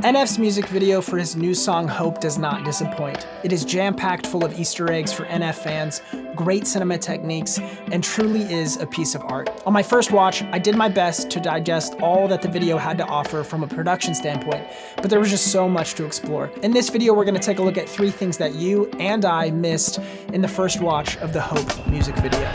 NF's music video for his new song Hope does not disappoint. It is jam-packed full of Easter eggs for NF fans, great cinema techniques, and truly is a piece of art. On my first watch, I did my best to digest all that the video had to offer from a production standpoint, but there was just so much to explore. In this video, we're gonna take a look at 3 things that you and I missed in the first watch of the Hope music video.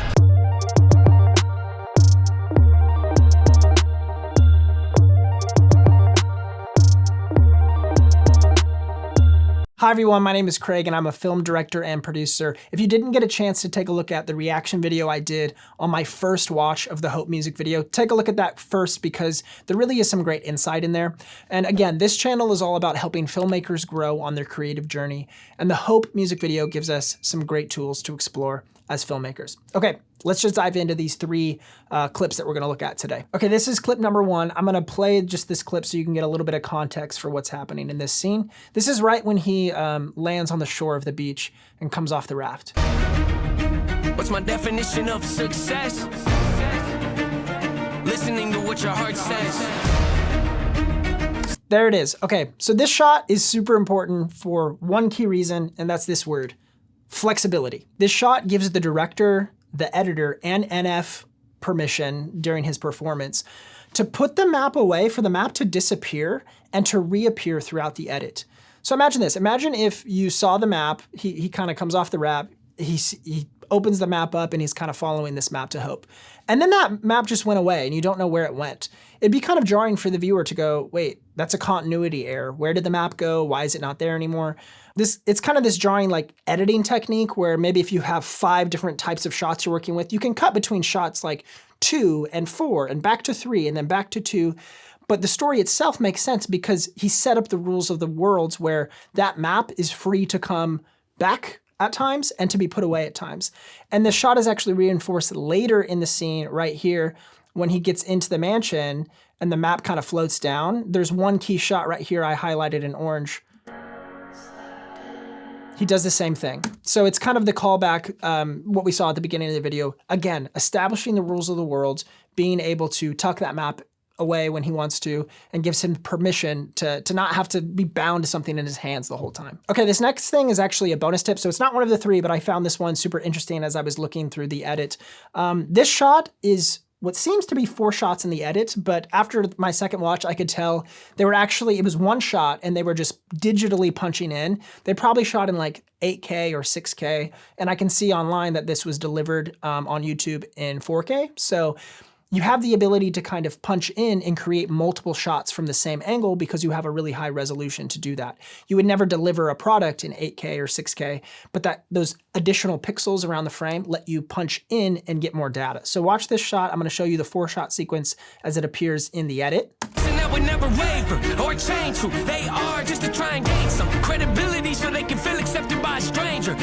Hi everyone, my name is Craig and I'm a film director and producer. If you didn't get a chance to take a look at the reaction video I did on my first watch of the Hope music video, take a look at that first because there really is some great insight in there. And again, this channel is all about helping filmmakers grow on their creative journey, and the Hope music video gives us some great tools to explore as filmmakers. Okay, let's just dive into these 3 clips that we're gonna look at today. Okay, this is clip number 1. I'm gonna play just this clip so you can get a little bit of context for what's happening in this scene. This is right when he lands on the shore of the beach and comes off the raft. What's my definition of success? Listening to what your heart says. There it is. Okay, so this shot is super important for one key reason, and that's this word: flexibility. This shot gives the director, the editor, and NF permission during his performance to put the map away, for the map to disappear and to reappear throughout the edit. So imagine this. Imagine if you saw the map, he kind of comes off the raft, he opens the map up and he's kind of following this map to Hope. And then that map just went away and you don't know where it went. It'd be kind of jarring for the viewer to go, wait, that's a continuity error. Where did the map go? Why is it not there anymore? It's kind of this jarring like editing technique where maybe if you have 5 different types of shots you're working with, you can cut between shots like 2 and 4 and back to 3 and then back to 2. But the story itself makes sense because he set up the rules of the worlds where that map is free to come back at times and to be put away at times. And the shot is actually reinforced later in the scene right here when he gets into the mansion and the map kind of floats down. There's one key shot right here I highlighted in orange. He does the same thing. So it's kind of the callback, what we saw at the beginning of the video. Again, establishing the rules of the world, being able to tuck that map away when he wants to, and gives him permission to not have to be bound to something in his hands the whole time. Okay, this next thing is actually a bonus tip. So it's not one of the 3, but I found this one super interesting as I was looking through the edit. This shot is what seems to be 4 shots in the edit, but after my second watch, I could tell it was 1 shot and they were just digitally punching in. They probably shot in like 8K or 6K. And I can see online that this was delivered on YouTube in 4K. So you have the ability to kind of punch in and create multiple shots from the same angle because you have a really high resolution to do that. You would never deliver a product in 8K or 6K, but those additional pixels around the frame let you punch in and get more data. So watch this shot. I'm gonna show you the 4-shot sequence as it appears in the edit. That would never waver or change who they are just to try and gain some credibility so they can feel accepted by a stranger.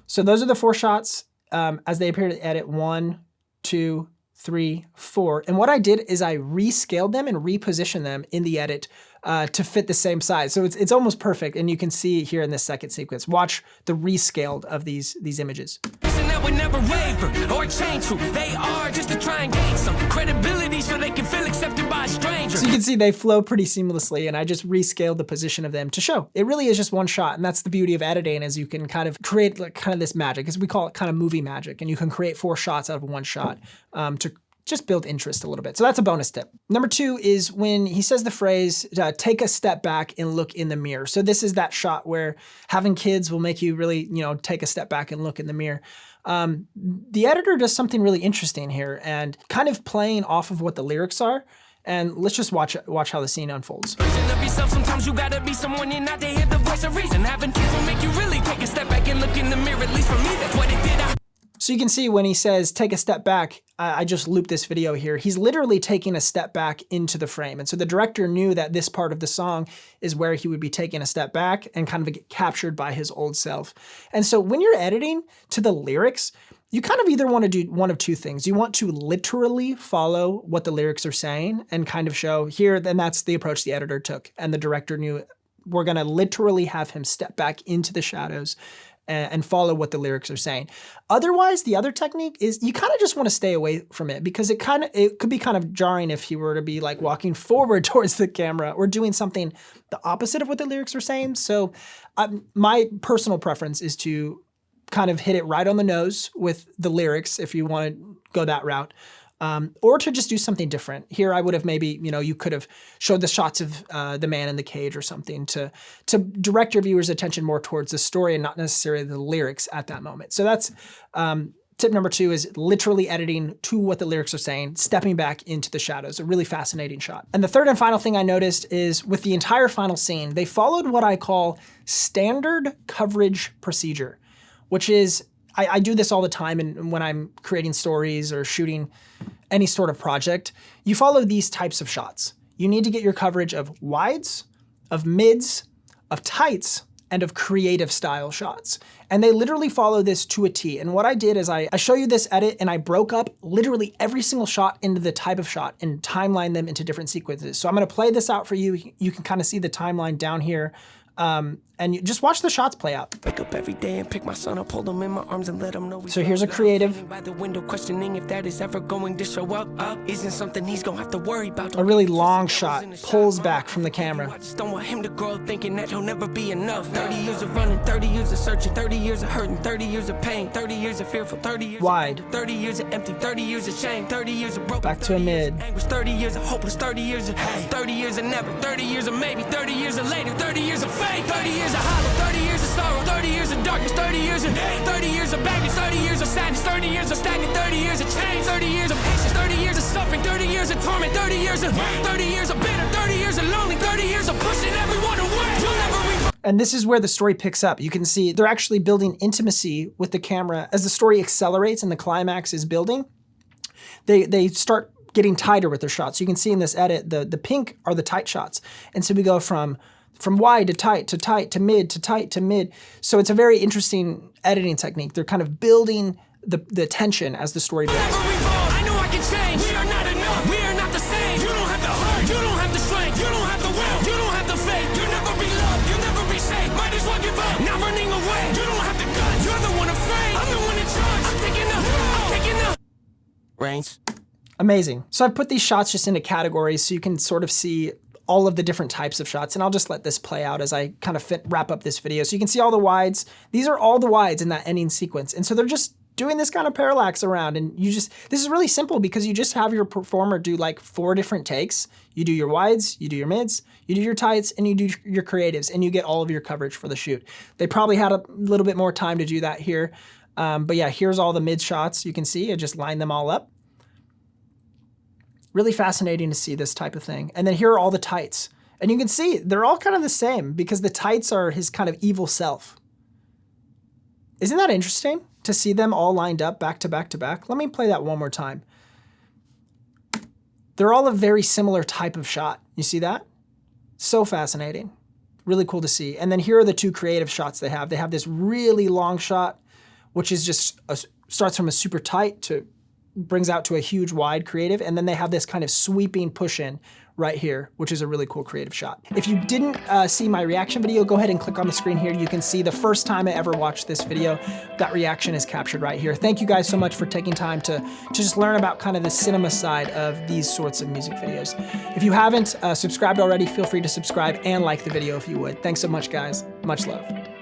So those are the 4 shots as they appear in the edit: 1, 2, 3, 4. And what I did is I rescaled them and repositioned them in the edit to fit the same size. So it's almost perfect. And you can see here in this second sequence. Watch the rescaled of these images. That would never waver or change who they are just to try and gain some credibility so they can feel accepted by a stranger. So you can see they flow pretty seamlessly, and I just rescaled the position of them to show it really is just 1 shot. And that's the beauty of editing, is you can kind of create like kind of this magic, as we call it, kind of movie magic. And you can create 4 shots out of 1 shot to just build interest a little bit. So that's a bonus tip. Number 2 is when he says the phrase, take a step back and look in the mirror. So this is that shot where having kids will make you really, take a step back and look in the mirror. The editor does something really interesting here and kind of playing off of what the lyrics are. And let's just watch how the scene unfolds. Sometimes you gotta be someone you're not to hear the voice of reason. Having kids will make you really take a step back and look in the mirror. At least for me, that's what it did. So you can see when he says, take a step back, I just looped this video here. He's literally taking a step back into the frame. And so the director knew that this part of the song is where he would be taking a step back and kind of get captured by his old self. And so when you're editing to the lyrics, you kind of either want to do one of 2 things. You want to literally follow what the lyrics are saying and kind of show here, then that's the approach the editor took. And the director knew we're gonna literally have him step back into the shadows and follow what the lyrics are saying. Otherwise, the other technique is you kind of just want to stay away from it because it could be kind of jarring if he were to be like walking forward towards the camera or doing something the opposite of what the lyrics are saying. So my personal preference is to kind of hit it right on the nose with the lyrics if you want to go that route. Or to just do something different. Here I would have maybe, you could have showed the shots of the man in the cage or something to direct your viewers' attention more towards the story and not necessarily the lyrics at that moment. So that's tip number 2 is literally editing to what the lyrics are saying, stepping back into the shadows, a really fascinating shot. And the third and final thing I noticed is with the entire final scene, they followed what I call standard coverage procedure, which is, I do this all the time and when I'm creating stories or shooting any sort of project, you follow these types of shots. You need to get your coverage of wides, of mids, of tights, and of creative style shots. And they literally follow this to a T. And what I did is I show you this edit and I broke up literally every single shot into the type of shot and timeline them into different sequences. So I'm gonna play this out for you. You can kind of see the timeline down here. And you just watch the shots play out. Wake up every day and pick my son up, hold him in my arms and let him know. So here's a creative. By the window questioning if that is ever going to show up. Isn't something he's gonna have to worry about. A really long shot, pulls back from the camera. I just don't want him to grow up thinking that he'll never be enough. 30 years of running, 30 years of searching, 30 years of hurting, 30 years of pain, 30 years of fearful, 30 years wide, 30 years of empty, 30 years of shame, 30 years of broken, back to a mid, anguish, 30 years of hopeless, 30 years of hate, 30 years of never, 30 years of maybe, 30 years of later, 30 years of fake, 30 years of hollow, 30 years of sorrow, 30 years of darkness, 30 years of hate, 30 years of baggage, 30 years of sadness, 30 years of stagnant, 30 years of change, 30 years of patience, 30 years of suffering, 30 years of torment, 30 years of 30 years of bitter, 30 years of lonely, 30 years of pushing everyone away. You'll never and this is where the story picks up. You can see they're actually building intimacy with the camera as the story accelerates and the climax is building. They start getting tighter with their shots. You can see in this edit, the pink are the tight shots. And so we go from wide to tight to mid to tight to mid. So it's a very interesting editing technique. They're kind of building the tension as the story builds. I know I can change. We are not enough. We are not the same. You don't have the heart. You don't have the strength. You don't have the will. You don't have the faith. You'll never be loved. You'll never be safe. Might as well give up. Not running away. You don't have the guts. You're the one afraid. I'm the one in charge. I'm taking the reins. Amazing. So I've put these shots just into categories so you can sort of see all of the different types of shots. And I'll just let this play out as I kind of wrap up this video. So you can see all the wides. These are all the wides in that ending sequence. And so they're just doing this kind of parallax around. And this is really simple because you just have your performer do like 4 different takes. You do your wides, you do your mids, you do your tights, and you do your creatives, and you get all of your coverage for the shoot. They probably had a little bit more time to do that here. But yeah, here's all the mid shots. You can see I just lined them all up. Really fascinating to see this type of thing. And then here are all the tights. And you can see they're all kind of the same because the tights are his kind of evil self. Isn't that interesting to see them all lined up back to back to back? Let me play that one more time. They're all a very similar type of shot. You see that? So fascinating. Really cool to see. And then here are the 2 creative shots they have. They have this really long shot, which is just starts from a super tight to brings out to a huge wide creative, and then they have this kind of sweeping push in right here, which is a really cool creative shot. If you didn't see my reaction video, go ahead and click on the screen here. You can see the first time I ever watched this video. That reaction is captured right here. Thank you guys so much for taking time to just learn about kind of the cinema side of these sorts of music videos. If you haven't subscribed already, feel free to subscribe and like the video if you would. Thanks so much, guys. Much love.